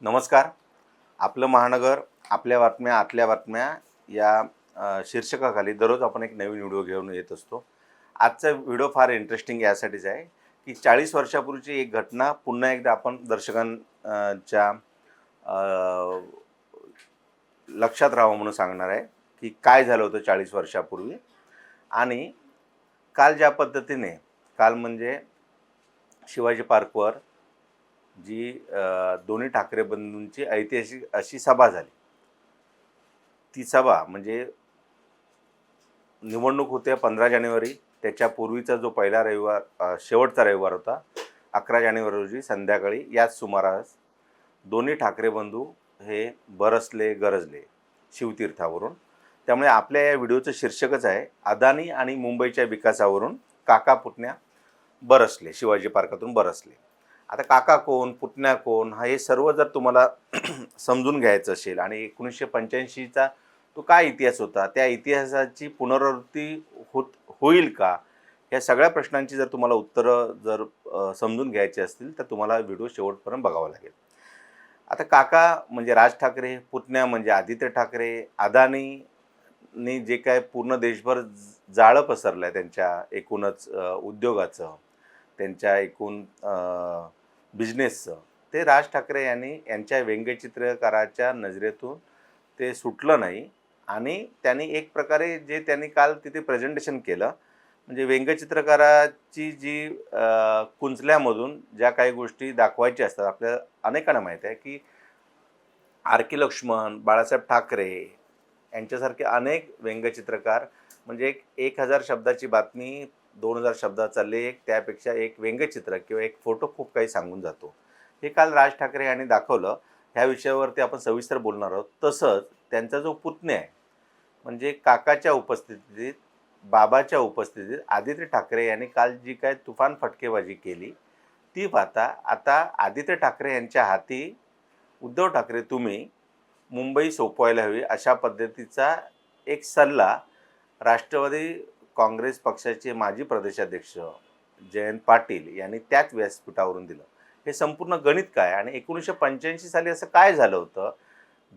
नमस्कार. आपलं महानगर, आपल्या बातम्या, आतल्या बातम्या या शीर्षकाखाली दररोज आपण एक नवीन व्हिडिओ घेऊन येत असतो. आजचा व्हिडिओ फार इंटरेस्टिंग यासाठीच आहे, की 40 वर्षापूर्वीची एक घटना पुन्हा एकदा आपण च्या लक्षात राहावं म्हणून सांगणार आहे, की काय झालं होतं 40 वर्षापूर्वी. आणि काल ज्या पद्धतीने काल म्हणजे शिवाजी पार्कवर जी दोन्ही ठाकरे बंधूंची ऐतिहासिक अशी सभा झाली. ती सभा म्हणजे निवडणूक होते 15 जानेवारी. त्याच्यापूर्वीचा जो पहिला रविवार शेवटचा रविवार होता 11 जानेवारी रोजी संध्याकाळी याच सुमारास दोन्ही ठाकरे बंधू हे बरसले गरजले शिवतीर्थावरून. त्यामुळे आपल्या या व्हिडिओचं शीर्षकच आहे, अदानी आणि मुंबईच्या विकासावरून काका पुतण्या बरसले, शिवाजी पार्कातून बरसले. आता काका कोण, पुतण्या कोण, हे सर्व जर तुम्हाला समजून घ्यायचं असेल आणि 1985चा तो काय इतिहास होता, त्या इतिहासाची पुनरावृत्ती होईल का, या सगळ्या प्रश्नांची जर तुम्हाला उत्तरं जर समजून घ्यायची असतील तर तुम्हाला व्हिडिओ शेवटपर्यंत बघावा लागेल. आता काका म्हणजे राज ठाकरे, पुतण्या म्हणजे आदित्य ठाकरे. अदानीने जे काय पूर्ण देशभर जाळं पसरलं आहे त्यांच्या एकूणच उद्योगाचं, त्यांच्या एकूण बिझनेसचं, ते राज ठाकरे यांच्या व्यंगचित्रकाराच्या नजरेतून ते सुटलं नाही. आणि त्यांनी एक प्रकारे जे त्यांनी काल तिथे प्रेझेंटेशन केलं, म्हणजे व्यंगचित्रकाराची जी कुंचल्यामधून ज्या काही गोष्टी दाखवायच्या असतात, आपल्या अनेकांना माहीत आहे की आर के लक्ष्मण, बाळासाहेब ठाकरे यांच्यासारखे अनेक व्यंगचित्रकार, म्हणजे 1000 शब्दाची बातमी 2000 शब्दाचा लेख, त्यापेक्षा एक व्यंगचित्र किंवा एक फोटो खूप काही सांगून जातो. हे काल राज ठाकरे यांनी दाखवलं. ह्या विषयावरती आपण सविस्तर बोलणार आहोत. तसंच त्यांचा जो पुतण्या आहे, म्हणजे काकाच्या उपस्थितीत, बाबाच्या उपस्थितीत आदित्य ठाकरे यांनी काल जी काय तुफान फटकेबाजी केली, ती पाहता आता आदित्य ठाकरे यांच्या हाती उद्धव ठाकरे तुम्ही मुंबई सोपवायला हवी अशा पद्धतीचा एक सल्ला राष्ट्रवादी काँग्रेस पक्षाचे माजी प्रदेशाध्यक्ष जयंत पाटील यांनी त्याच व्यासपीठावरून दिलं. हे संपूर्ण गणित काय, आणि 1985 साली असं काय झालं होतं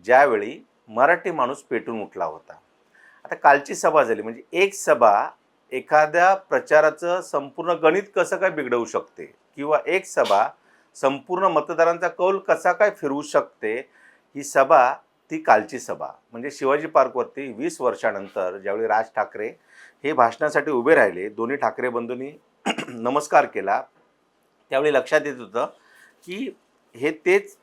ज्यावेळी मराठी माणूस पेटून उठला होता. आता कालची सभा झाली, म्हणजे एक सभा एखाद्या प्रचाराचं संपूर्ण गणित कसं काय बिघडवू शकते, किंवा एक सभा संपूर्ण मतदारांचा कौल कसा काय फिरवू शकते. ही सभा, ती कालची सभा म्हणजे शिवाजी पार्कवरती 20 वर्षानंतर ज्यावेळी राज ठाकरे हे भाषणासाठी उभे राहिले, दोन्ही ठाकरे बंधूंनी नमस्कार केला, त्यावेळी लक्षात येत होतं की हे तेच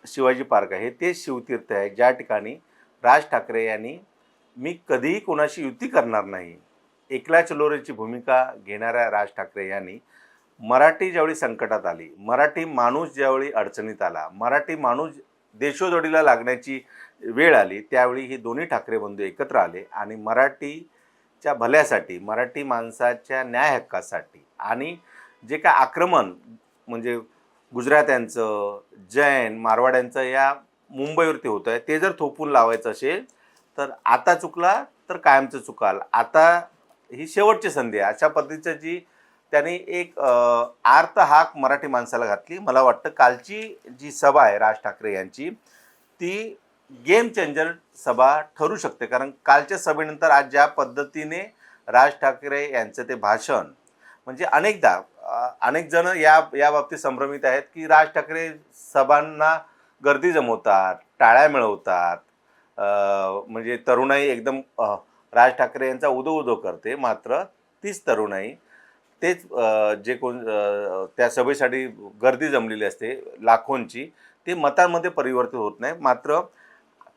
शिवाजी पार्क आहे, हे तेच शिवतीर्थ आहे ज्या ठिकाणी राज ठाकरे यांनी मी कधीही कोणाशी युती करणार नाही, एकला चलोरेची भूमिका घेणाऱ्या राज ठाकरे यांनी मराठी ज्यावेळी संकटात आली, मराठी माणूस ज्यावेळी अडचणीत आला, मराठी माणूस देशोधडीला लागण्याची वेळ आली, त्यावेळी हे दोन्ही ठाकरे बंधू एकत्र आले आणि मराठीच्या भल्यासाठी, मराठी माणसाच्या न्याय हक्कासाठी, आणि जे काय आक्रमण म्हणजे गुजरात्यांचं, जैन, मारवाड्यांचं या मुंबईवरती होतं आहे, ते जर थोपून लावायचं असेल तर आता चुकला तर कायमचं चुकाल, आता ही शेवटची संधी आहे, अशा पद्धतीचं जी त्यांनी एक आर्त हाक मराठी माणसाला घातली. मला वाटतं कालची जी सभा आहे राज ठाकरे यांची, ती गेम चेंजर सभा ठरू शकते. कारण कालच्या सभेनंतर आज ज्या पद्धतीने राज ठाकरे यांचं ते भाषण, म्हणजे अनेक जण या बाबतीत संभ्रमित आहेत की राज ठाकरे सभांना गर्दी जमवतात, टाळ्या मिळवतात, म्हणजे तरुणाई एकदम राज ठाकरे यांचा उदो करते, मात्र तीच तरुणाई, तेच जे कोण त्या सभेसाठी गर्दी जमलेली असते लाखोंची, ते मतांमध्ये परिवर्तित होत नाही. मात्र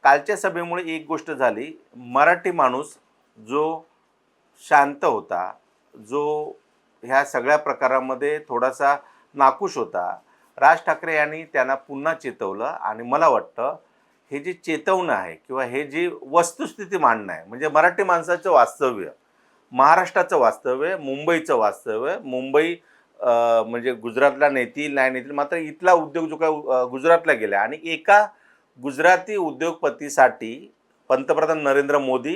कालच्या सभेमुळे एक गोष्ट झाली, मराठी माणूस जो शांत होता, जो ह्या सगळ्या प्रकारामध्ये थोडासा नाखुश होता, राज ठाकरे यांनी त्यांना पुन्हा चेतवलं. आणि मला वाटतं हे जे चेतवणं आहे किंवा हे जी वस्तुस्थिती मांडणं आहे, म्हणजे मराठी माणसाचं वास्तव्य, महाराष्ट्राचं वास्तव्य, मुंबईचं वास्तव्य, मुंबई म्हणजे गुजरातला नेतील नाही नेतील, मात्र इथला उद्योग जो काय गुजरातला गेला, आणि एका गुजराती उद्योगपतीसाठी पंतप्रधान नरेंद्र मोदी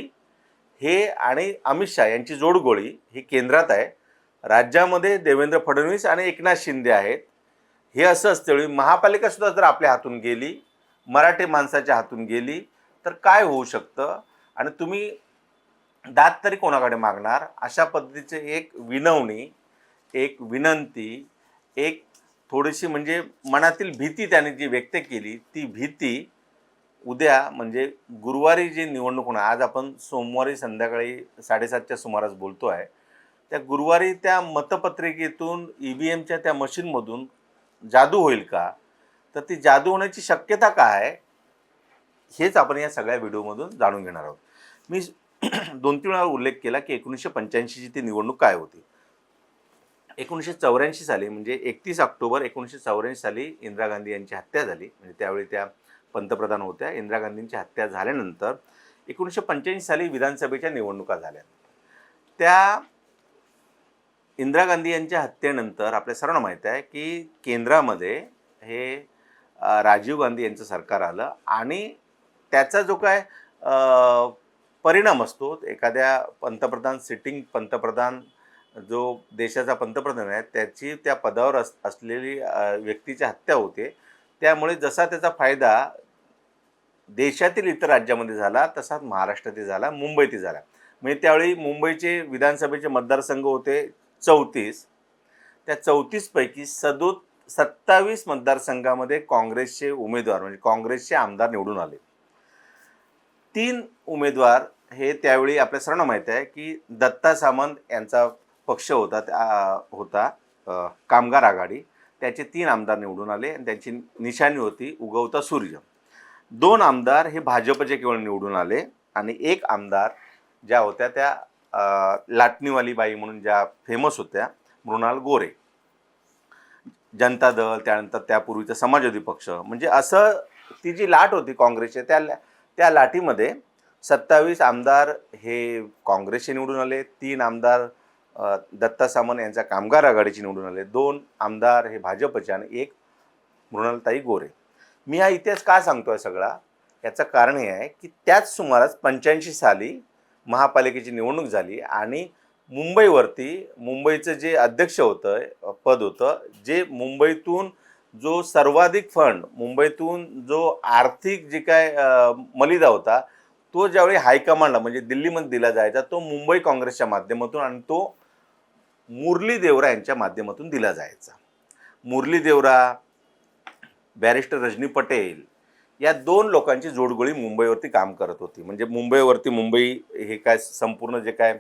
हे आणि अमित शहा यांची जोडगोळी ही केंद्रात आहे. राज्यामध्ये देवेंद्र फडणवीस आणि एकनाथ शिंदे आहेत. हे असं असते वेळी महापालिका सुद्धा जर आपल्या हातून गेली, मराठी माणसाच्या हातून गेली, तर काय होऊ शकतं आणि तुम्ही दात तरी कोणाकडे मागणार? अशा पद्धतीचे एक विनवणी, एक विनंती, एक थोडीशी म्हणजे मनातील भीती त्याने जी व्यक्त केली, ती भीती उद्या म्हणजे गुरुवारी जी निवडणूक होणार, आज आपण सोमवारी संध्याकाळी 7:30च्या सुमारास बोलतो आहे. त्या गुरुवारी त्या मतपत्रिकेतून EVMच्या त्या मशीनमधून जादू होईल का? तर ती जादू होण्याची शक्यता काय आहे? हेच आपण या सगळ्या व्हिडिओमधून जाणून घेणार आहोत. मी 2-3 वेळा उल्लेख केला, की 1985ची ती निवडणूक काय होती. 1984 साली म्हणजे 31 ऑक्टोबर 1984 साली इंदिरा गांधी यांची हत्या झाली. म्हणजे त्यावेळी त्या पंतप्रधान होत्या. इंदिरा गांधींची हत्या झाल्यानंतर 1985 साली विधानसभेच्या निवडणुका झाल्या. त्या इंदिरा गांधी यांच्या हत्येनंतर आपल्या सर्वांना माहीत आहे, की केंद्रामध्ये हे राजीव गांधी यांचं सरकार आलं आणि त्याचा जो काय परिणाम असतो, एखाद्या सिटिंग पंतप्रधान जो देशाचा पंतप्रधान आहे, त्याची त्या पदावर असलेली व्यक्तीची हत्या होते. त्यामुळे जसा त्याचा फायदा देशातील इतर राज्यामध्ये झाला, तसाच महाराष्ट्रातही झाला, मुंबईतही झाला. म्हणजे त्यावेळी मुंबईचे विधानसभेचे मतदारसंघ होते 34. त्या 34 पैकी 27 मतदारसंघामध्ये काँग्रेसचे उमेदवार म्हणजे काँग्रेसचे आमदार निवडून आले. 3 उमेदवार हे त्यावेळी आपल्या सर्वांना माहीत आहे, की दत्ता सामंत यांचा पक्ष होता कामगार आघाडी. त्याचे 3 आमदार निवडून आले आणि त्यांची निशाणी होती उगवता सूर्य. 2 आमदार हे भाजपचे केवळ निवडून आले आणि 1 आमदार ज्या होत्या त्या लाटणीवाली बाई म्हणून ज्या फेमस होत्या, मृणाल गोरे. जनता दल, त्यानंतर त्यापूर्वीचा समाजवादी पक्ष, म्हणजे असं ती जी लाट होती काँग्रेसची, त्या लाटीमध्ये 27 आमदार हे काँग्रेसचे निवडून आले, 3 आमदार दत्ता सामंत यांच्या कामगार आघाडीचे निवडून आले, 2 आमदार हे भाजपचे आणि 1 मृणालताई गोरे. मी हा इतिहास का सांगतोय सगळा? याचं कारण हे आहे, की त्याच सुमारास 85 साली महापालिकेची निवडणूक झाली आणि मुंबईचं जे अध्यक्ष होतं पद होतं, जे मुंबईतून जो सर्वाधिक फंड, मुंबईतून जो आर्थिक जे काय मलिदा होता, तो ज्यावेळी हायकमांडला म्हणजे दिल्लीमध्ये दिला जायचा, तो मुंबई काँग्रेसच्या माध्यमातून आणि तो मुरली देवरा यांच्या माध्यमातून दिला जायचा. मुरली देवरा, बॅरिस्टर रजनी पटेल या 2 लोकांची जोडगोळी मुंबईवरती काम करत होती. म्हणजे मुंबई हे काय संपूर्ण जे काय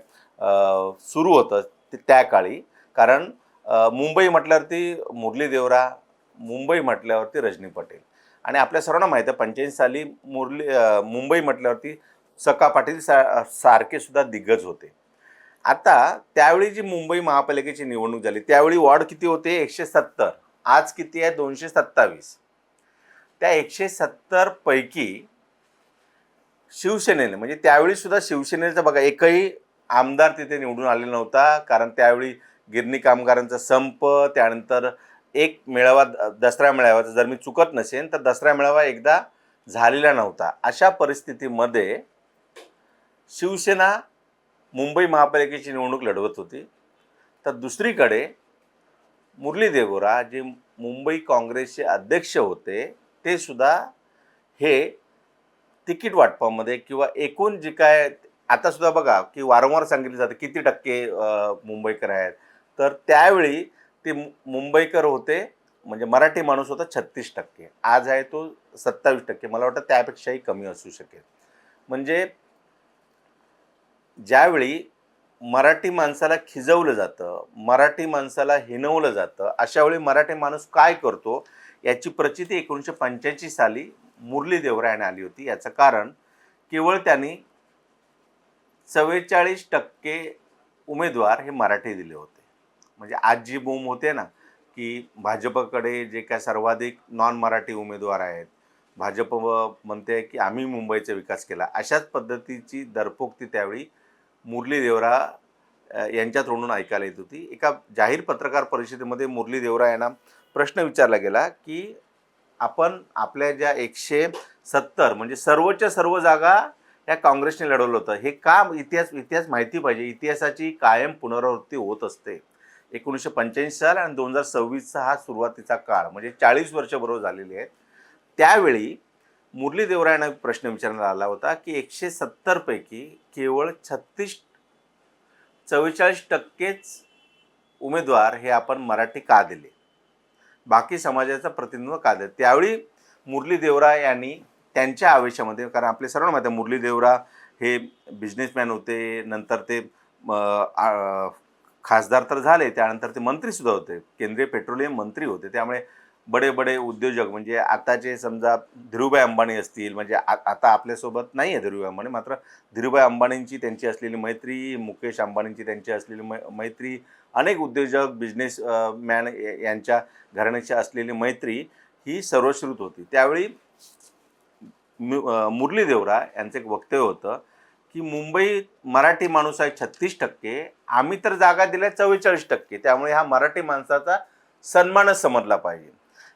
सुरू होतं ते त्या काळी. कारण मुंबई म्हटल्यावरती मुरली देवरा, मुंबई म्हटल्यावरती रजनी पटेल आणि आपल्या सर्वांना माहीत आहे 85 साली मुंबई म्हटल्यावरती सका पाटील सारखे सुद्धा दिग्गज होते. आता त्यावेळी जी मुंबई महापालिकेची निवडणूक झाली, त्यावेळी वॉर्ड किती होते? 170. आज किती आहे? 227. त्या 170 पैकी शिवसेनेने म्हणजे त्यावेळी सुद्धा शिवसेनेचा बघा एकही आमदार तिथे निवडून आलेला नव्हता. कारण त्यावेळी गिरणी कामगारांचा संप, त्यानंतर एक मेळावा, दसरा मेळाव्याचा जर मी चुकत नसेन तर दसरा मेळावा एकदा झालेला नव्हता. अशा परिस्थितीमध्ये शिवसेना मुंबई महापालिकेची निवडणूक लढवत होती. तर दुसरीकडे मुरली देवरा जे मुंबई काँग्रेसचे अध्यक्ष होते, ते सुद्धा हे तिकीट वाटपामध्ये किंवा एकूण जे काय आता सुद्धा बघा की वारंवार सांगितलं जातं किती टक्के मुंबईकर आहेत, तर त्यावेळी ते मुंबईकर होते म्हणजे मराठी माणूस होता 36%. आज आहे तो 27%. मला वाटतं त्यापेक्षाही कमी असू शकेल. म्हणजे ज्यावेळी मराठी माणसाला खिजवलं जातं, मराठी माणसाला हिणवलं जातं, अशा वेळी मराठी माणूस काय करतो याची प्रचिती 1985 साली मुरली देवरा यांनी आली होती. याचं कारण केवळ त्यांनी 44% उमेदवार हे मराठी दिले होते. म्हणजे आज जी बूम होते ना की भाजपकडे जे काय सर्वाधिक नॉन मराठी उमेदवार आहेत, भाजप म्हणते की आम्ही मुंबईचा विकास केला, अशाच पद्धतीची दरपोक्ती त्यावेळी मुरली देवरा यांच्या तोंडून ऐकायला येत होती. एका जाहीर पत्रकार परिषदेमध्ये मुरली देवरा यांना प्रश्न विचारला गेला की आपण आपल्या ज्या 170 म्हणजे सर्वच्या सर्व जागा या काँग्रेसने लढवलं होतं, हे का? इतिहास माहिती पाहिजे. इतिहासाची कायम पुनरावृत्ती होत असते. 1985 साल आणि 2026चा हा सुरुवातीचा काळ, म्हणजे 40 वर्ष बरोबर झालेली आहेत. त्यावेळी मुरली देवरा यांना प्रश्न विचारण्यात आला होता की 170 पैकी केवळ 44% उमेदवार हे आपण मराठी का दिले, बाकी समाजाचं प्रतिनिधित्व का दिलं. त्यावेळी मुरली देवरा यांनी त्यांच्या आवेशामध्ये, कारण आपले सर्वांना माहिती आहे मुरली देवरा हे बिझनेसमॅन होते, नंतर ते खासदार तर झाले, त्यानंतर ते मंत्रीसुद्धा होते, केंद्रीय पेट्रोलियम मंत्री होते. त्यामुळे बडे बडे उद्योजक, म्हणजे आताचे समजा धीरूभाई अंबानी असतील, म्हणजे आता आपल्यासोबत नाही आहे धीरूभाई अंबानी, मात्र धीरूभाई अंबानींची त्यांची असलेली मैत्री, मुकेश अंबानींची त्यांची असलेली मैत्री, अनेक उद्योजक बिझनेस मॅन यांच्या घराण्याची असलेली मैत्री ही सर्वश्रुत होती. त्यावेळी मुरली देवरा यांचं एक वक्तव्य होतं की मुंबई मराठी माणूस आहे 36%, आम्ही तर जागा दिल्या 44%, त्यामुळे हा मराठी माणसाचा सन्मानच समजला पाहिजे.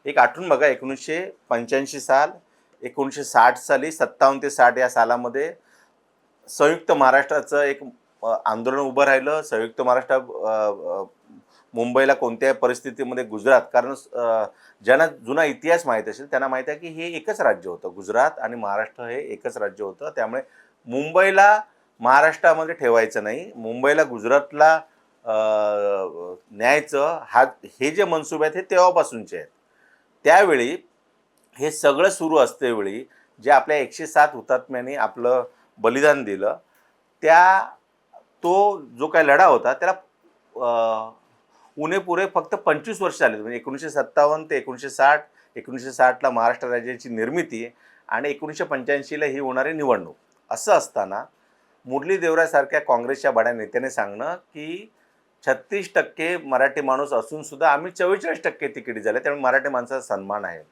एक आठवून बघा, 1985 साल, 1960 साली 57 ते 60 या सालामध्ये संयुक्त महाराष्ट्राचं एक आंदोलन उभं राहिलं. संयुक्त महाराष्ट्र मुंबईला कोणत्याही परिस्थितीमध्ये गुजरात, कारण ज्यांना जुना इतिहास माहीत असेल त्यांना माहीत आहे की हे एकच राज्य होतं, गुजरात आणि महाराष्ट्र हे एकच राज्य होतं. त्यामुळे मुंबईला महाराष्ट्रामध्ये ठेवायचं नाही, मुंबईला गुजरातला न्यायचं, हे जे मनसुबे आहेत हे तेव्हापासूनचे आहेत. त्यावेळी हे सगळं सुरू असतेवेळी जे आपल्या 107 हुतात्म्यांनी आपलं बलिदान दिलं, तो जो काही लढा होता त्याला पुरे फक्त 25 वर्ष झाले. म्हणजे 1957 ते 1960, 1960ला महाराष्ट्र राज्याची निर्मिती आणि 1985ला ही होणारी निवडणूक. असं असताना मुरली देवरासारख्या काँग्रेसच्या बड्या नेत्याने सांगणं की 36% मराठी माणूस असून सुद्धा आम्ही 44% तिकीट झाले, त्यामुळे मराठी माणसाचा सन्मान आहे.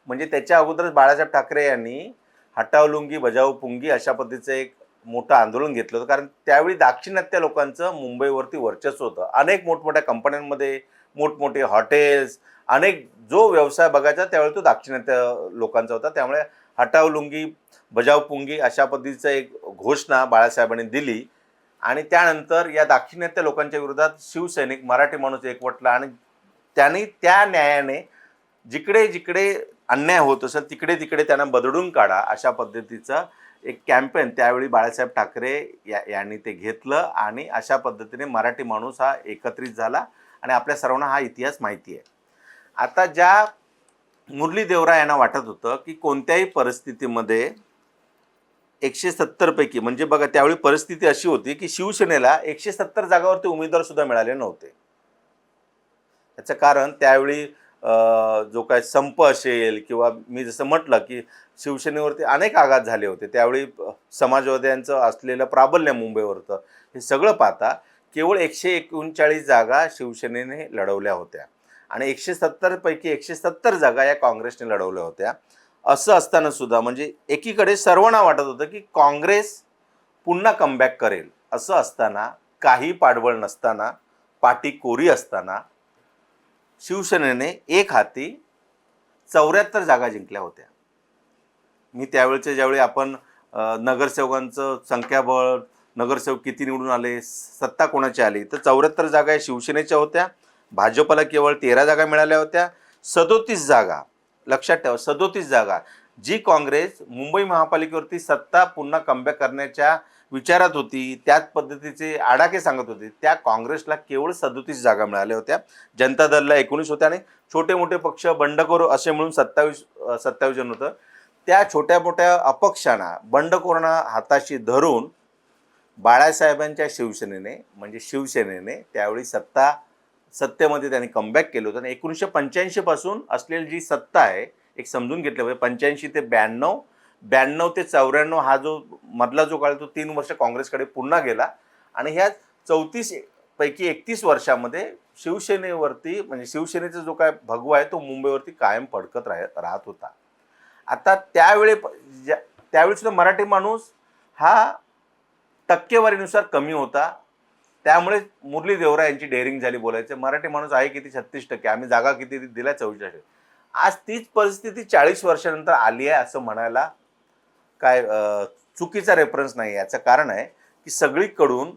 म्हणजे त्याच्या अगोदरच बाळासाहेब ठाकरे यांनी हटाव लुंगी बजाव पुंगी अशा पद्धतीचं एक मोठं आंदोलन घेतलं होतं, कारण त्यावेळी दाक्षिणात्य लोकांचं मुंबईवरती वर्चस्व होतं. अनेक मोठमोठ्या कंपन्यांमध्ये, मोठमोठे हॉटेल्स, अनेक जो व्यवसाय बघायचा त्यावेळी तो दाक्षिणात्य लोकांचा होता. त्यामुळे हटाव लुंगी बजाव पुंगी अशा पद्धतीचं एक घोषणा बाळासाहेबांनी दिली आणि त्यानंतर या दाक्षिणात्य लोकांच्या विरोधात शिवसैनिक, मराठी माणूस एकवटला आणि त्यांनी त्या न्यायाने जिकडे जिकडे अन्याय होत असेल तिकडे तिकडे त्यांना बदडून काढा अशा पद्धतीचं एक कॅम्पेन त्यावेळी बाळासाहेब ठाकरे यांनी ते घेतलं आणि अशा पद्धतीने मराठी माणूस हा एकत्रित झाला आणि आपल्या सर्वांना हा इतिहास माहिती आहे. आता ज्या मुरली देवरा यांना वाटत होतं की कोणत्याही परिस्थितीमध्ये 170 पैकी, म्हणजे बघा त्यावेळी परिस्थिती अशी होती की शिवसेनेला 170 जागावरती उमेदवार सुद्धा मिळाले नव्हते. याचं कारण त्यावेळी जो काय संप असेल किंवा मी जसं म्हटलं की शिवसेनेवरती अनेक आघात झाले होते, त्यावेळी समाजवाद्यांचं असलेलं प्राबल्य मुंबईवरचं, हे सगळं पाहता केवळ 139 जागा शिवसेनेने लढवल्या होत्या आणि 170 पैकी 170 जागा या काँग्रेसने लढवल्या होत्या. असं असताना सुद्धा म्हणजे एकीकडे सर्वांना वाटत होतं की काँग्रेस पुन्हा कमबॅक करेल. असं असताना, काही पाठबळ नसताना, पाठी कोरी असताना शिवसेनेने एक हाती 74 जागा जिंकल्या होत्या. मी त्यावेळेचे ज्यावेळी आपण नगरसेवकांचं संख्याबळ, नगरसेवक किती निवडून आले, सत्ता कोणाची आली, तर 74 जागा या शिवसेनेच्या होत्या. भाजपला केवळ 13 जागा मिळाल्या होत्या. 37 जागा, लक्षात ठेवा 37 जागा, जी काँग्रेस मुंबई महापालिकेवरती सत्ता पुन्हा कमबॅक करण्याच्या विचारात होती, त्याच पद्धतीचे आडाखे सांगत होते, त्या काँग्रेसला केवळ 37 जागा मिळाल्या होत्या. जनता दलला 19 होत्या आणि छोटे मोठे पक्ष बंडखोर असे म्हणून 27 जण होतं. त्या छोट्या मोठ्या अपक्षांना, बंडखोरांना हाताशी धरून बाळासाहेबांच्या शिवसेनेने, म्हणजे शिवसेनेने त्यावेळी सत्तेमध्ये त्यांनी कमबॅक केलं होतं आणि 1985 पासून असलेली जी सत्ता आहे, एक समजून घेतलं पाहिजे, 85 ते 92, 92 ते 94 हा जो मधला जो काळ, तो 3 वर्ष काँग्रेसकडे पुन्हा गेला आणि ह्या 34 पैकी 31 वर्षामध्ये शिवसेनेवरती, म्हणजे शिवसेनेचा जो काय भगवा आहे तो मुंबईवरती कायम फडकत राहत होता. आता त्यावेळी सुद्धा मराठी माणूस हा टक्केवारीनुसार कमी होता. त्यामुळे मुरली देवरा यांची डेअरिंग झाली बोलायचं, मराठी माणूस आहे किती 36%, आम्ही जागा किती दिल्या 44. आज तीच परिस्थिती 40 वर्षानंतर आली आहे असं म्हणायला काय चुकीचा रेफरन्स नाही. याचं कारण आहे की सगळीकडून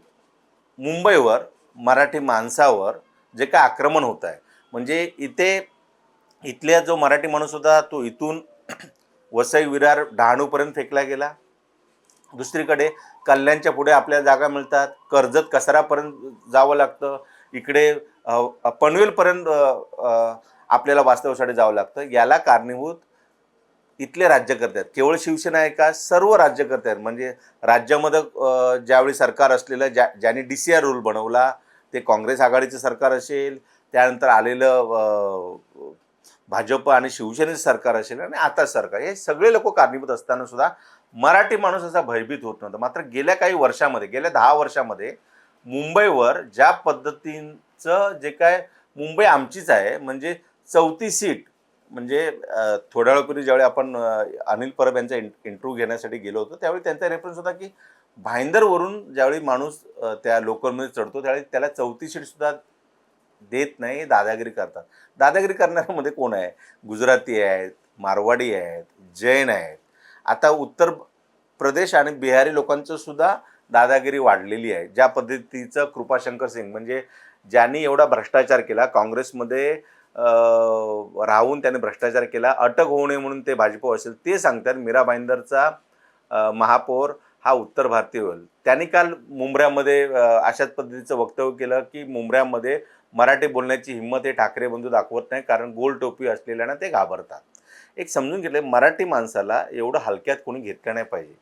मुंबईवर, मराठी माणसावर जे काय आक्रमण होत आहे, म्हणजे इथल्या जो मराठी माणूस होता तो इथून वसई विरार डहाणूपर्यंत फेकला गेला. दुसरीकडे कल्याणच्या पुढे आपल्याला जागा मिळतात, कर्जत कसारापर्यंत जावं लागतं, इकडे पनवेलपर्यंत आपल्याला वास्तव्यासाठी जावं लागतं. याला कारणीभूत इथले राज्यकर्ते आहेत. केवळ शिवसेना आहे का, सर्व राज्यकर्ते आहेत. म्हणजे राज्यामध्ये ज्यावेळी सरकार असलेलं ज्यांनी DCR रूल बनवला, ते काँग्रेस आघाडीचं सरकार असेल, त्यानंतर आलेलं भाजप आणि शिवसेनेचं सरकार असेल, आणि आता सरकार, हे सगळे लोक कारणीभूत असताना सुद्धा मराठी माणूस असा भयभीत होत नव्हता. मात्र गेल्या काही वर्षामध्ये, गेल्या 10 वर्षामध्ये मुंबईवर ज्या पद्धतीचं जे काय, मुंबई आमचीच आहे म्हणजे 34 सीट, म्हणजे थोड्या वेळापूर्वी ज्यावेळी आपण अनिल परब यांचा इंटरव्ह्यू घेण्यासाठी गेलो होतो, त्यावेळी त्यांचा रेफरन्स होता की भाईंदरवरून ज्यावेळी माणूस त्या लोकलमध्ये चढतो त्यावेळी त्याला 34 सीट सुद्धा देत नाही, दादागिरी करतात. दादागिरी करणाऱ्यामध्ये कोण आहे? गुजराती आहेत, मारवाडी आहेत, जैन आहेत. आता उत्तर प्रदेश आणि बिहारी लोकांचं सुद्धा दादागिरी वाढलेली आहे. ज्या पद्धतीचं कृपाशंकर सिंग, म्हणजे ज्यांनी एवढा भ्रष्टाचार केला, काँग्रेसमध्ये राहून त्याने भ्रष्टाचार केला, अटक होऊ नये म्हणून ते भाजप असेल, ते सांगतात मीरा भाईंदरचा महापौर हा उत्तर भारतीय होईल. त्यांनी काल मुंब्र्यामध्ये अशाच पद्धतीचं वक्तव्य केलं की मुंब्र्यामध्ये मराठी बोलण्याची हिंमत हे ठाकरे बंधू दाखवत नाही, कारण गोल टोपी असलेल्यानं ते घाबरतात. एक समजून घेतलं, मराठी माणसाला एवढं हलक्यात कोणी घेतलं नाही पाहिजे.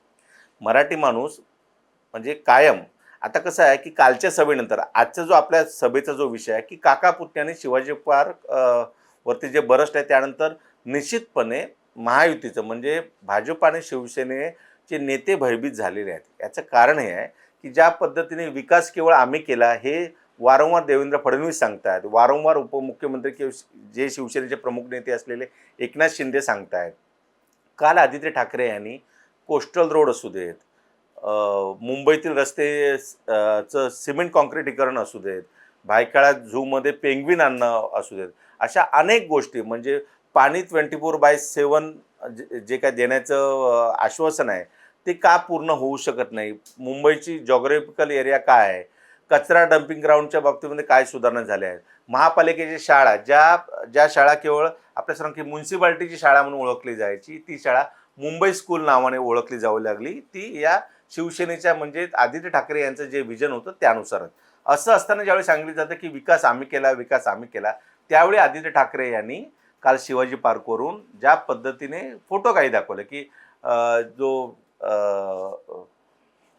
मराठी माणूस म्हणजे कायम, आता कसं आहे की कालच्या सभेनंतर आजचा जो आपल्या सभेचा जो विषय आहे की काका पुतण्याने शिवाजी पार्क वरती जे बरस्ट आहे, त्यानंतर निश्चितपणे महायुतीचं म्हणजे भाजप आणि शिवसेनेचे नेते भयभीत झालेले आहेत. याचं कारण हे आहे की ज्या पद्धतीने विकास केवळ आम्ही केला हे वारंवार देवेंद्र फडणवीस सांगतायत, वारंवार उपमुख्यमंत्री किंवा जे शिवसेनेचे प्रमुख नेते असलेले एकनाथ शिंदे सांगतायत. काल आदित्य ठाकरे यांनी कोस्टल रोड असू देत, मुंबईतील रस्ते चं सिमेंट कॉन्क्रिटीकरण असू देत, भायखळा झूमध्ये पेंग्विन आणणं असू देत, अशा अनेक गोष्टी, म्हणजे पाणी 24/7 जे काय देण्याचं आश्वासन आहे ते का पूर्ण होऊ शकत नाही? मुंबईची जॉग्राफिकल एरिया काय आहे? कचरा डम्पिंग ग्राउंडच्या बाबतीमध्ये काय सुधारणा झाल्या आहेत? महापालिकेची शाळा, ज्या शाळा केवळ आपल्यासारखी म्युन्सिपाल्टीची शाळा म्हणून ओळखली जायची, ती शाळा मुंबई स्कूल नावाने ओळखली जाऊ लागली. ती या शिवसेनेच्या म्हणजे आदित्य ठाकरे यांचं जे विजन होतं त्यानुसारच. असं असताना ज्यावेळी सांगितलं जातं की विकास आम्ही केला, विकास आम्ही केला, त्यावेळी आदित्य ठाकरे यांनी काल शिवाजी पार्कवरून ज्या पद्धतीने फोटो काही दाखवले की जो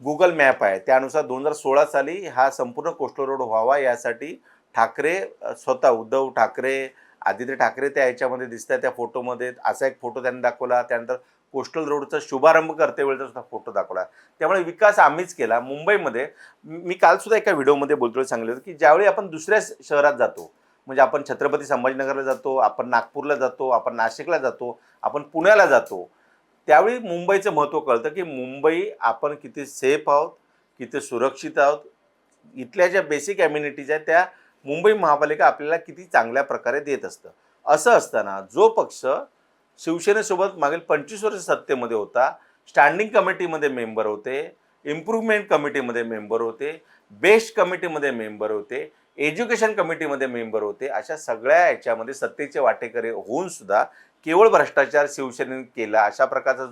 गुगल मॅप आहे त्यानुसार 2016 साली हा संपूर्ण कोस्टल रोड व्हावा, यासाठी ठाकरे स्वतः उद्धव ठाकरे, आदित्य ठाकरे त्या याच्यामध्ये दिसत आहे त्या फोटोमध्ये. असा एक फोटो त्यांनी दाखवला. त्यानंतर कोस्टल रोडचा शुभारंभ करते वेळेचा सुद्धा फोटो दाखवला. त्यामुळे विकास आम्हीच केला मुंबईमध्ये. मी कालसुद्धा एका व्हिडिओमध्ये बोलतो सांगितलं होतं की ज्यावेळी आपण दुसऱ्या शहरात जातो, म्हणजे आपण छत्रपती संभाजीनगरला जातो, आपण नागपूरला जातो, आपण नाशिकला जातो, आपण पुण्याला जातो, त्यावेळी मुंबईचं महत्त्व कळतं की मुंबई आपण किती सेफ आहोत, किती सुरक्षित आहोत. इथल्या ज्या बेसिक ॲम्युनिटीज आहेत त्या मुंबई महापालिका आपल्याला किती चांगल्या प्रकारे देत असतं. असं असताना जो पक्ष शिवसेनेसोबत मागील 25 वर्ष सत्तेमध्ये होता, स्टँडिंग कमिटीमध्ये मेंबर होते, इम्प्रूव्हमेंट कमिटीमध्ये मेंबर होते, बेस्ट कमिटीमध्ये मेंबर होते, एज्युकेशन कमिटीमध्ये मेंबर होते, अशा सगळ्या याच्यामध्ये सत्तेचे वाटेकरी होऊन सुद्धा केवळ भ्रष्टाचार शिवसेनेने केला, अशा प्रकारचा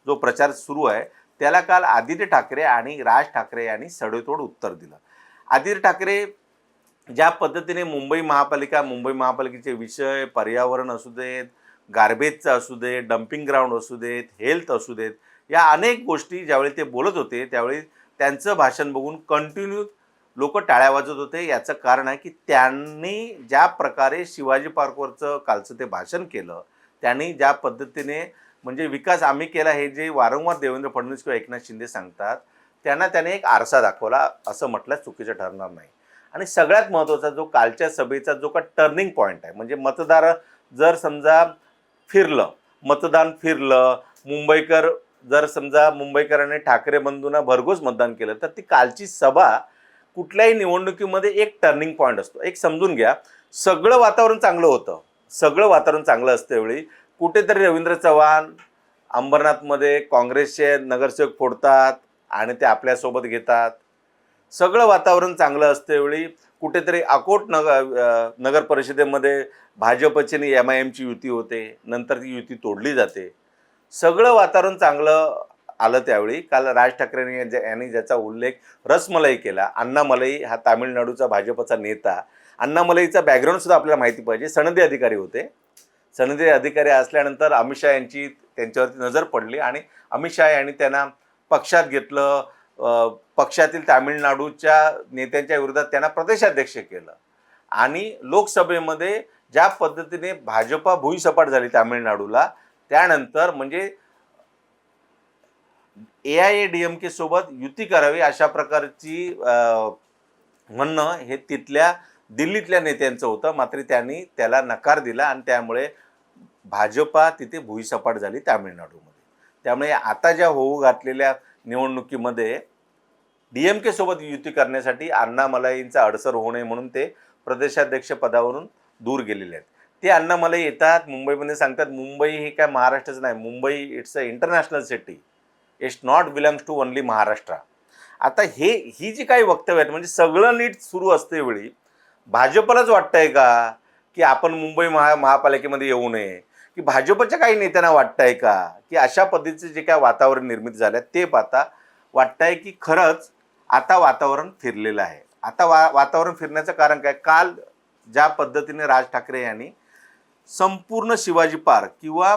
जो प्रचार सुरू आहे, त्याला काल आदित्य ठाकरे आणि राज ठाकरे यांनी सडेतोड उत्तर दिलं. आदित्य ठाकरे ज्या पद्धतीने मुंबई महापालिकेचे विषय, पर्यावरण असू देत, गार्बेजचं असू दे, डम्पिंग ग्राउंड असू देत, हेल्थ असू देत, या अनेक गोष्टी ज्यावेळी ते बोलत होते त्यावेळी त्यांचं भाषण बघून कंटिन्यू लोक टाळ्या वाजत होते. याचं कारण आहे की त्यांनी ज्या प्रकारे शिवाजी पार्कवरचं कालचं ते भाषण केलं, त्यांनी ज्या पद्धतीने म्हणजे विकास आम्ही केला हे जे वारंवार देवेंद्र फडणवीस किंवा एकनाथ शिंदे सांगतात, त्याने एक आरसा दाखवला असं म्हटलं चुकीचं ठरणार नाही. आणि सगळ्यात महत्त्वाचा जो कालच्या सभेचा जो का टर्निंग पॉईंट आहे, म्हणजे मतदार जर समजा मतदान फिरलं, जर समजा मुंबईकरांनी ठाकरे बंधूंना भरघोस मतदान केलं, तर ती कालची सभा कुठल्याही निवडणुकीमध्ये एक टर्निंग पॉईंट असतो. एक समजून घ्या, सगळं वातावरण चांगलं होतं, सगळं वातावरण चांगलं असते वेळी कुठेतरी रवींद्र चव्हाण अंबरनाथमध्ये काँग्रेसचे नगरसेवक फोडतात आणि ते आपल्यासोबत घेतात. सगळं वातावरण चांगलं असते वेळी कुठेतरी अकोट नगर परिषदेमध्ये भाजपची आणि MIMची युती होते, नंतर ती युती तोडली जाते. सगळं वातावरण चांगलं आलं त्यावेळी. काल राज ठाकरेंनी यांनी ज्याचा उल्लेख रसमलाई केला, अण्णामलाई हा तामिळनाडूचा भाजपचा नेता. अण्णामलाईचा बॅकग्राऊंड सुद्धा आपल्याला माहिती पाहिजे. सनदी अधिकारी होते. सनदी अधिकारी असल्यानंतर अमित शहा यांची त्यांच्यावरती नजर पडली आणि अमित शहा यांनी त्यांना पक्षात घेतलं. पक्षातील तामिळनाडूच्या नेत्यांच्या विरोधात त्यांना प्रदेशाध्यक्ष केलं आणि लोकसभेमध्ये ज्या पद्धतीने भाजपा भुईसपाट झाली तामिळनाडूला, त्यानंतर म्हणजे AIADMK सोबत युती करावी अशा प्रकारची म्हणणं हे तिथल्या दिल्लीतल्या नेत्यांचं होतं. मात्र त्यांनी त्याला नकार दिला आणि त्यामुळे भाजपा तिथे भुईसपाट झाली तामिळनाडूमध्ये. त्यामुळे आता ज्या होऊ घातलेल्या निवडणुकीमध्ये DMK सोबत युती करण्यासाठी अण्णामलाईंचा अडसर होऊ नये म्हणून ते प्रदेशाध्यक्ष पदावरून दूर गेलेले आहेत. ते अण्णामलाई येतात मुंबईमध्ये, सांगतात मुंबई हे काय महाराष्ट्राचं नाही, Mumbai it's a international city, it's not belongs to only Maharashtra. आता ही जी काही वक्तव्य आहेत म्हणजे सगळं नीट सुरू असते वेळी भाजपलाच वाटतंय का की आपण मुंबई महापालिकेमध्ये येऊ नये, की भाजपच्या काही नेत्यांना वाटतंय का की अशा पद्धतीचे जे काय वातावरण निर्मिती झालं ते पाहता वाटतंय की खरंच आता वातावरण फिरलेलं आहे. आता वातावरण फिरण्याचं कारण काय, काल ज्या पद्धतीने राज ठाकरे यांनी संपूर्ण शिवाजी पार्क किंवा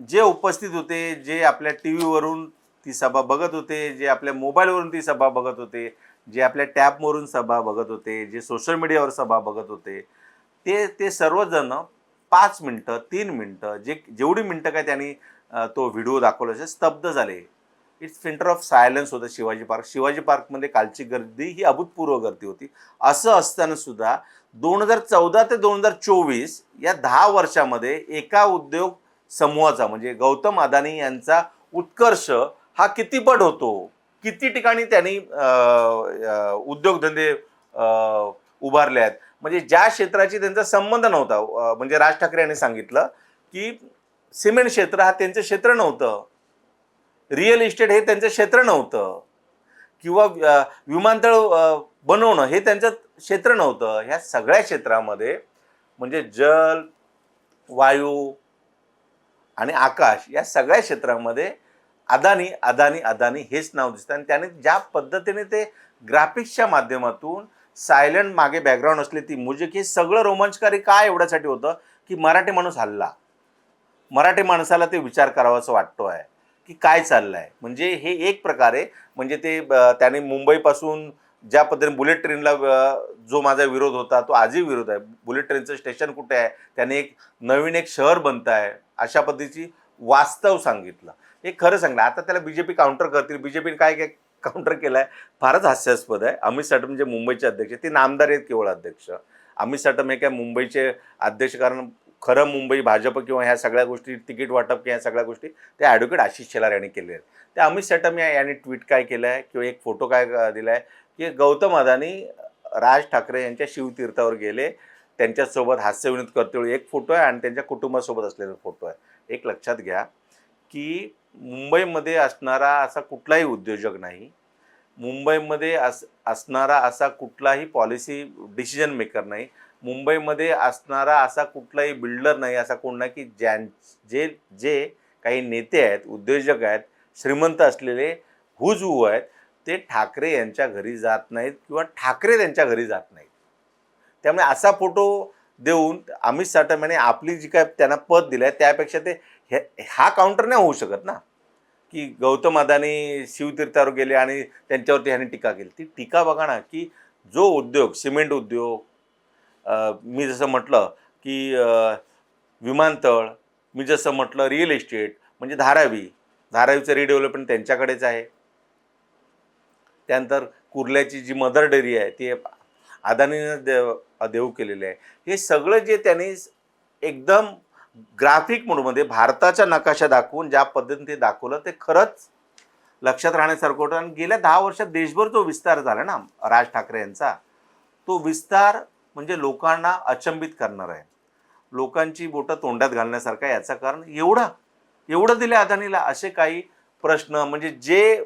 जे उपस्थित होते, जे आपल्या TV वरून ती सभा बघत होते, जे आपल्या मोबाईलवरून ती सभा बघत होते, जे आपल्या टॅबवरून सभा बघत होते, जे सोशल मीडियावर सभा बघत होते, ते सर्वजण 5 मिनटं 3 मिनटं जेवढी मिनटं काय त्यांनी तो व्हिडिओ दाखवला असे स्तब्ध झाले. इट्स सेंटर ऑफ सायलन्स होतं शिवाजी पार्क. शिवाजी पार्कमध्ये कालची गर्दी ही अभूतपूर्व गर्दी होती. असं असताना सुद्धा 2014 ते 2024 या 10 वर्षामध्ये एका उद्योग समूहाचा म्हणजे गौतम अदानी यांचा उत्कर्ष हा कितीपट होतो, किती ठिकाणी त्यांनी उद्योगधंदे उभारले आहेत. म्हणजे ज्या क्षेत्राची त्यांचा संबंध नव्हता, म्हणजे राज ठाकरे यांनी सांगितलं की सिमेंट क्षेत्र हा त्यांचं क्षेत्र नव्हतं, रिअल इस्टेट हे त्यांचं क्षेत्र नव्हतं, किंवा विमानतळ बनवणं हे त्यांचं क्षेत्र नव्हतं. ह्या सगळ्या क्षेत्रामध्ये म्हणजे जल, वायू आणि आकाश या सगळ्या क्षेत्रामध्ये अदानी अदानी अदानी हेच नाव दिसतं. आणि त्याने ज्या पद्धतीने ते ग्राफिक्सच्या माध्यमातून सायलेंट मागे बॅकग्राऊंड असले ती म्युझिक, हे सगळं रोमांचकारी काय एवढ्यासाठी होतं की मराठी माणूस हल्ला, मराठी माणसाला ते विचार करावाचं वाटतो आहे की काय चाललं आहे. म्हणजे हे एक प्रकारे म्हणजे ते त्याने मुंबईपासून ज्या पद्धतीने बुलेट ट्रेनला जो माझा विरोध होता तो आजही विरोध आहे. बुलेट ट्रेनचं स्टेशन कुठे आहे, त्याने नवीन एक शहर बनत आहे अशा पद्धतीची वास्तव सांगितलं. हे खरं सांगलं. आता त्याला BJP काउंटर करतील. BJPने काय काय काउंटर केलं आहे फारच हास्यास्पद आहे. अमित साटम जे मुंबईचे अध्यक्ष, ते नामदार आहेत केवळ अध्यक्ष. अमित साटम हे काय मुंबईचे अध्यक्ष, कारण खरं मुंबई भाजप किंवा ह्या सगळ्या गोष्टी, तिकीट वाटप किंवा ह्या सगळ्या गोष्टी ते ॲडव्होकेट आशिष शेलार यांनी केले आहेत. ते अमित साटम यांनी ट्विट काय केलं आहे किंवा एक फोटो काय दिला आहे की गौतम अदानी राज ठाकरे यांच्या शिवतीर्थावर गेले, त्यांच्यासोबत हास्यविनोद करते एक फोटो आहे आणि त्यांच्या कुटुंबासोबत असलेला फोटो आहे. एक लक्षात घ्या की मुंबईमध्ये असणारा असा कुठलाही उद्योजक नाही, मुंबईमध्ये असणारा असा कुठलाही पॉलिसी डिसिजन मेकर नाही, मुंबईमध्ये असणारा असा कुठलाही बिल्डर नाही, असा कोण नाही की जे काही नेते आहेत, उद्योजक आहेत, श्रीमंत असलेले हुजहू आहेत, ते ठाकरे यांच्या घरी जात नाहीत किंवा ठाकरे त्यांच्या घरी जात नाहीत. त्यामुळे असा फोटो देऊन अमित साटम यांनी आपली जी काय त्यांना पद दिलं आहे त्यापेक्षा ते हा काउंटर नाही होऊ शकत ना की गौतम अदानी शिवतीर्थावर गेले आणि त्यांच्यावरती ह्यांनी टीका केली. ती टीका बघा ना की जो उद्योग, सिमेंट उद्योग, मी जसं म्हटलं की विमानतळ, मी जसं म्हटलं रिअल इस्टेट, म्हणजे धारावीचं रिडेव्हलपमेंट त्यांच्याकडेच आहे. त्यानंतर कुर्ल्याची जी मदर डेअरी आहे ती अदानीनं देऊ केलेली आहे. हे सगळं जे त्यांनी एकदम ग्राफिक मोडमध्ये भारताचा नकाशा दाखवून ज्या पद्धतीने ते दाखवलं ते खरंच लक्षात राहण्यासारखं होतं. आणि गेल्या 10 वर्षात देशभर जो विस्तार झाला ना राज ठाकरे यांचा, तो विस्तार म्हणजे लोकांना अचंबित करणार आहे, लोकांची बोटं तोंडात घालण्यासारखं आहे. याचं कारण एवढं दिलं अदानीला असे काही प्रश्न म्हणजे जे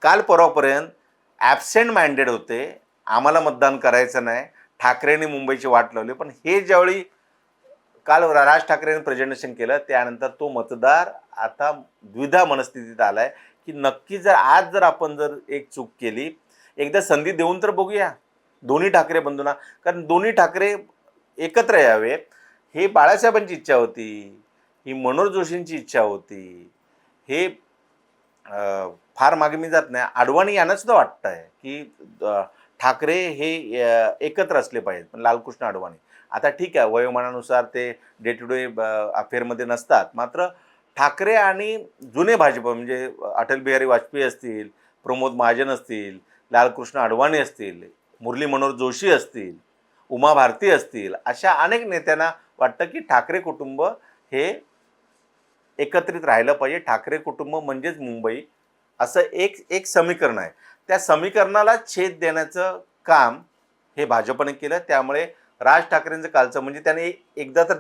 काल परवापर्यंत ॲबसेंट माइंडेड होते आम्हाला मतदान करायचं नाही, ठाकरेंनी मुंबईची वाट लावली. पण हे ज्यावेळी काल राज ठाकरेंनी प्रेझेंटेशन केलं त्यानंतर तो मतदार आता द्विधा मनस्थितीत आलाय, की नक्की जर आज जर आपण जर एक चूक केली, एकदा संधी देऊन तर बघूया दोन्ही ठाकरे बंधूंना. कारण दोन्ही ठाकरे एकत्र यावे हे बाळासाहेबांची इच्छा होती, ही मनोहर जोशींची इच्छा होती. हे फार मागे मी जात नाही, अडवाणी यांना सुद्धा वाटतं आहे की ठाकरे हे एकत्र असले पाहिजेत. पण लालकृष्ण अडवाणी आता ठीक आहे, वयोमानानुसार ते डे टू डे अफेअरमध्ये नसतात, मात्र ठाकरे आणि जुने भाजप म्हणजे अटल बिहारी वाजपेयी असतील, प्रमोद महाजन असतील, लालकृष्ण अडवाणी असतील, मुरली मनोहर जोशी असतील, उमा भारती असतील, अशा अनेक नेत्यांना वाटतं की ठाकरे कुटुंब हे एकत्रित राहिलं पाहिजे. ठाकरे कुटुंब म्हणजेच मुंबई असं एक एक समीकरण आहे. त्या समीकरणाला छेद देण्याचं काम हे भाजपने केलं. त्यामुळे राज ठाकरेंचं कालचं म्हणजे त्याने एकदा तर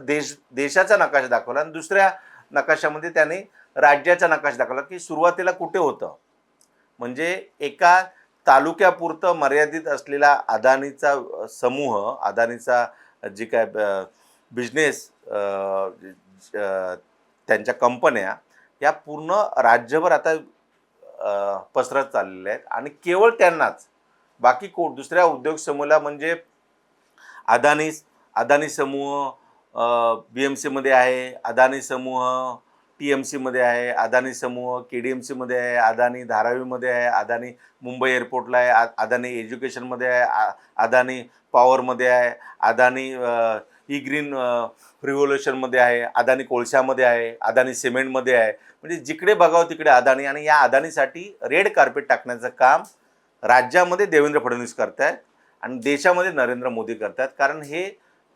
देशाचा नकाशा दाखवला आणि दुसऱ्या नकाशामध्ये त्याने राज्याचा नकाशा दाखवला, की सुरुवातीला कुठे होतं. म्हणजे एका तालुक्यापुरतं मर्यादित असलेला अदानीचा समूह, अदानीचा जे काय बिझनेस त्यांच्या कंपन्या या पूर्ण राज्यभर आता पसरत चाललेल्या आहेत आणि केवळ त्यांनाच, बाकी दुसऱ्या उद्योग समूहाला म्हणजे अदानी अदानी समूह BMCमध्ये आहे, अदानी समूह TMCमध्ये आहे, अदानी समूह KDMCमध्ये आहे, अदानी धारावीमध्ये आहे, अदानी मुंबई एअरपोर्टला आहे, अदानी एज्युकेशनमध्ये आहे, अदानी पॉवरमध्ये आहे, अदानी ई ग्रीन रिव्होल्युशनमध्ये आहे, अदानी कोळशामध्ये आहे, अदानी सिमेंटमध्ये आहे. म्हणजे जिकडे बघावं तिकडे अदानी. आणि या अदानीसाठी रेड कार्पेट टाकण्याचं काम राज्यामध्ये देवेंद्र फडणवीस करत आहेत आणि देशामध्ये नरेंद्र मोदी करतात. कारण हे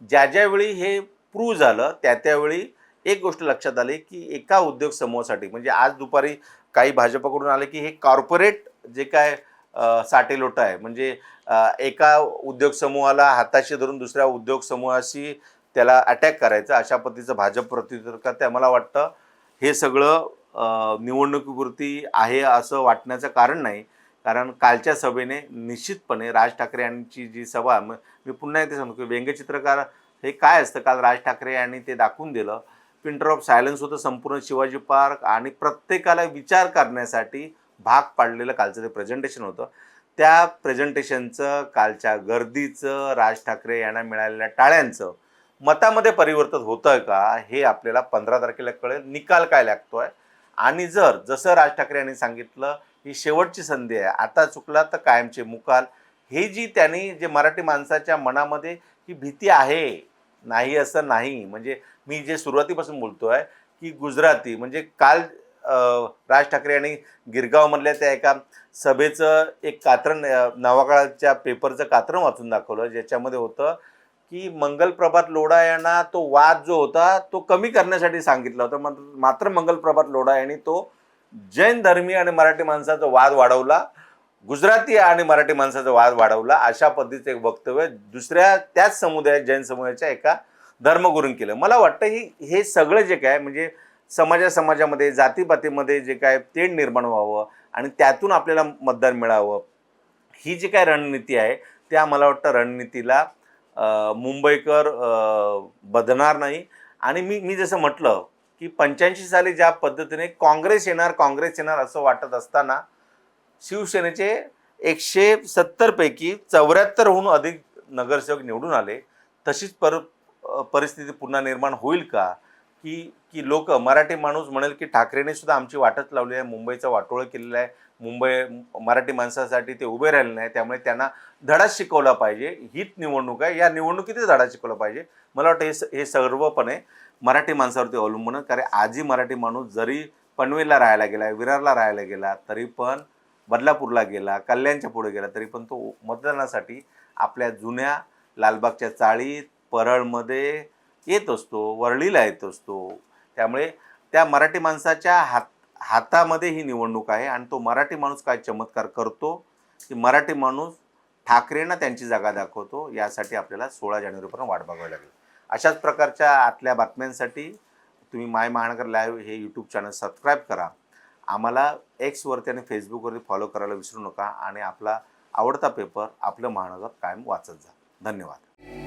ज्यावेळी हे प्रूव्ह झालं त्यावेळी एक गोष्ट लक्षात आली, की एका उद्योग समूहासाठी म्हणजे आज दुपारी काही भाजपकडून आले की हे कॉर्पोरेट जे काय साटेलोट आहे, म्हणजे एका उद्योग समूहाला हाताशी धरून दुसऱ्या उद्योग समूहाशी त्याला अटॅक करायचं, अशा पद्धतीचं भाजप प्रत्युत्तर करते. मला वाटतं हे सगळं निवडणुकीपुरती आहे असं वाटण्याचं कारण नाही. कारण कालच्या सभेने निश्चितपणे राज ठाकरे यांची जी सभा, मी पुन्हा एकदा सांगतो की व्यंगचित्रकार हे काय असतं, काल राज ठाकरे यांनी ते दाखवून दिलं. पिंटर ऑफ सायलन्स होतं संपूर्ण शिवाजी पार्क आणि प्रत्येकाला विचार करण्यासाठी भाग पाडलेलं कालचं ते प्रेझेंटेशन होतं. त्या प्रेझेंटेशनचं, कालच्या गर्दीचं, राज ठाकरे यांना मिळालेल्या टाळ्यांचं मतामध्ये परिवर्तन होतं का हे आपल्याला 15 तारखेला कळेल. निकाल काय लागतो आहे. आणि जर जसं राज ठाकरे यांनी सांगितलं ही शेवटची संधी आहे, आता चुकला तर कायमचे मुकाल, हे जी त्यांनी जे मराठी माणसाच्या मनामध्ये ही भीती आहे, नाही असं नाही. म्हणजे मी जे सुरुवातीपासून बोलतो आहे की गुजराती म्हणजे काल राज ठाकरे यांनी गिरगावमधल्या त्या एका सभेचं एक कात्रण, नवाकाळच्या पेपरचं कात्रण वाचून दाखवलं, ज्याच्यामध्ये होतं की मंगलप्रभात लोढा यांना तो वाद जो होता तो कमी करण्यासाठी सांगितला होता. मात्र मंगलप्रभात लोढा यांनी तो जैन धर्मीय आणि मराठी माणसाचा वाद वाढवला, गुजराती आणि मराठी माणसाचा वाद वाढवला, अशा पद्धतीचं एक वक्तव्य दुसऱ्या त्याच समुदायात जैन समुदायाच्या एका धर्मगुरूंनी केलं. मला वाटतं हे सगळं जे काय म्हणजे समाजामध्ये जातीपातीमध्ये जे काय तेढ निर्माण व्हावं आणि त्यातून आपल्याला मतदान मिळावं, ही जी काय रणनीती आहे त्या मला वाटतं रणनीतीला मुंबईकर बदलणार नाही. आणि मी जसं म्हटलं की 85 साली ज्या पद्धतीने काँग्रेस येणार असं वाटत असताना शिवसेनेचे 170 पैकी 74हून अधिक नगरसेवक निवडून आले. तशीच परिस्थिती पुन्हा निर्माण होईल का, की लोक मराठी माणूस म्हणेल की ठाकरेंनी सुद्धा आमची वाटच लावली आहे, मुंबईचा वाटोळं केलेला आहे, मराठी माणसासाठी ते उभे राहिले नाही, त्यामुळे त्यांना धडा शिकवला पाहिजे. हीच निवडणूक आहे, या निवडणुकीतच धडा शिकवला पाहिजे. मला वाटतं हे सर्वपणे मराठी माणसावरती अवलंबून आहे. कारण आजही मराठी माणूस जरी पनवेलला राहायला गेला, विरारला राहायला गेला, तरी पण बदलापूरला गेला, कल्याणच्या पुढे गेला, तरी पण तो मतदानासाठी आपल्या जुन्या लालबागच्या चाळीत, परळमध्ये येत असतो, वरळीला येत असतो. त्यामुळे त्या मराठी माणसाच्या हातामध्ये ही निवडणूक आहे आणि तो मराठी माणूस काय चमत्कार करतो, की मराठी माणूस ठाकरेंना त्यांची जागा दाखवतो. यासाठी आपल्याला 16 जानेवारीपर्यंत वाट बघावी लागेल. अशाच प्रकारच्या आतल्या बातम्यांसाठी तुम्ही माय महानगर लाईव्ह हे यूट्यूब चॅनल सबस्क्राईब करा. आम्हाला एक्सवरती आणि फेसबुकवरती फॉलो करायला विसरू नका आणि आवडता पेपर आपलं महानगर कायम वाचत जा. धन्यवाद.